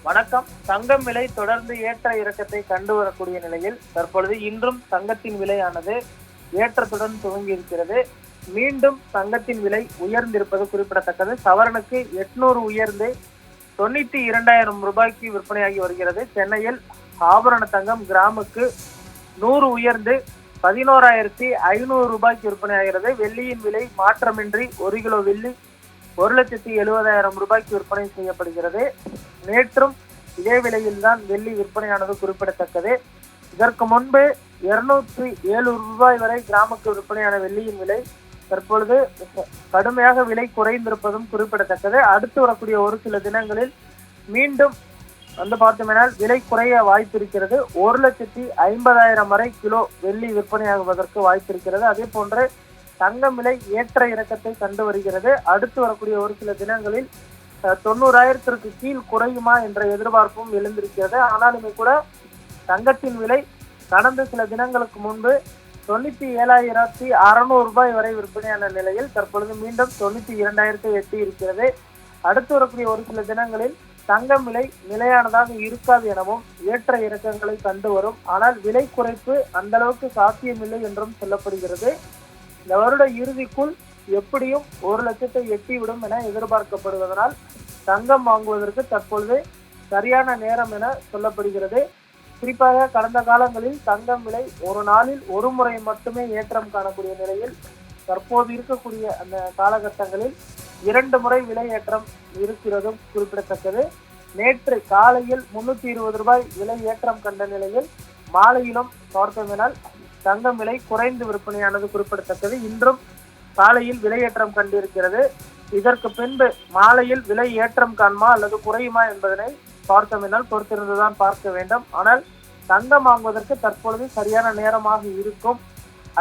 வணக்கம். தங்கம் விலை தொடர்ந்து ஏற்ற இறக்கத்தை கண்டு வரக்கூடிய நிலையில் தற்பொழுது இன்றும் தங்கத்தின் விலையானது ஏற்றத்துடன் துவங்கி இருக்கிறது. மீண்டும் தங்கத்தின் விலை உயர்ந்திருப்பது குறிப்பிடத்தக்கது. சவரனுக்கு 800 உயர்ந்து 92,000 ரூபாய்க்கு விற்பனையாகி வருகிறது. சென்னையில் ஆபரண தங்கம் கிராமுக்கு 100 உயர்ந்து 11,500 ரூபாய்க்கு விற்பனையாகிறது. வெள்ளியின் விலை மாற்றமின்றி 1 கிலோ வெள்ளி 1,70,000 ரூபாய்க்கு விற்பனை செய்யப்படுகிறது. நேற்றும் இதே விலையில்தான் வெள்ளி விற்பனையானது குறிப்பிடத்தக்கது. இதற்கு முன்பு 207 ரூபாய் வரை கிராமுக்கு விற்பனையான வெள்ளியின் விலை தற்பொழுது கடுமையாக விலை குறைந்திருப்பதும் குறிப்பிடத்தக்கது. அடுத்து வரக்கூடிய ஒரு சில தினங்களில் மீண்டும் பார்த்தோம்னால் விலை குறைய வாய்ப்பு இருக்கிறது. 1,50,000 வரை கிலோ வெள்ளி விற்பனையாகுவதற்கு வாய்ப்பு இருக்கிறது. அதே போன்று தங்கம் விலை ஏற்ற இறக்கத்தை கண்டு வருகிறது. அடுத்து வரக்கூடிய ஒரு சில தினங்களில் 90,000 கீழ் குறையுமா என்ற எதிர்பார்ப்பும் எழுந்திருக்கிறது. ஆனாலுமே கூட தங்கத்தின் விலை கடந்த சில தினங்களுக்கு முன்பு 97,600 ரூபாய் வரை விற்பனையான நிலையில் தற்பொழுது மீண்டும் 92,000 எட்டி இருக்கிறது. அடுத்து வரக்கூடிய ஒரு சில தினங்களில் தங்கம் விலை நிலையானதாக இருக்காது எனவும் ஏற்ற இறக்கங்களை கண்டு வரும். ஆனால் விலை குறைப்பு அந்த அளவுக்கு சாத்தியமில்லை என்றும் சொல்லப்படுகிறது. இந்த வருட இறுதிக்குள் எப்படியும் 1 லட்சத்தை எட்டிவிடும் என எதிர்பார்க்கப்படுவதனால் தங்கம் வாங்குவதற்கு தற்பொழுது சரியான நேரம் என சொல்லப்படுகிறது. குறிப்பாக கடந்த காலங்களில் தங்கம் விலை ஒரு நாளில் ஒரு முறை மட்டுமே ஏற்றம் காணக்கூடிய நிலையில் தற்போது இருக்கக்கூடிய அந்த காலகட்டங்களில் 2 முறை விலை ஏற்றம் இருக்கிறதும் குறிப்பிடத்தக்கது. நேற்று காலையில் 320 ரூபாய் விலை ஏற்றம் கண்ட நிலையில் மாலையிலும் பார்த்தோமெனால் தங்கம் விலை குறைந்து விற்பனையானது குறிப்பிடத்தக்கது. இன்றும் காலையில் விலையேற்றம் கண்டிருக்கிறது. இதற்கு பின்பு மாலையில் விலை ஏற்றம் காணுமா அல்லது குறையுமா என்பதனை பார்த்தோமென்றால் பொறுத்திருந்துதான் பார்க்க வேண்டும். ஆனால் தங்கம் வாங்குவதற்கு தற்பொழுது சரியான நேரமாக இருக்கும்.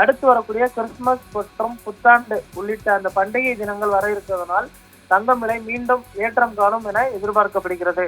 அடுத்து வரக்கூடிய கிறிஸ்துமஸ் மற்றும் புத்தாண்டு உள்ளிட்ட அந்த பண்டிகை தினங்கள் வர இருக்கிறதுனால் தங்கம் விலை மீண்டும் ஏற்றம் காணும் என எதிர்பார்க்கப்படுகிறது.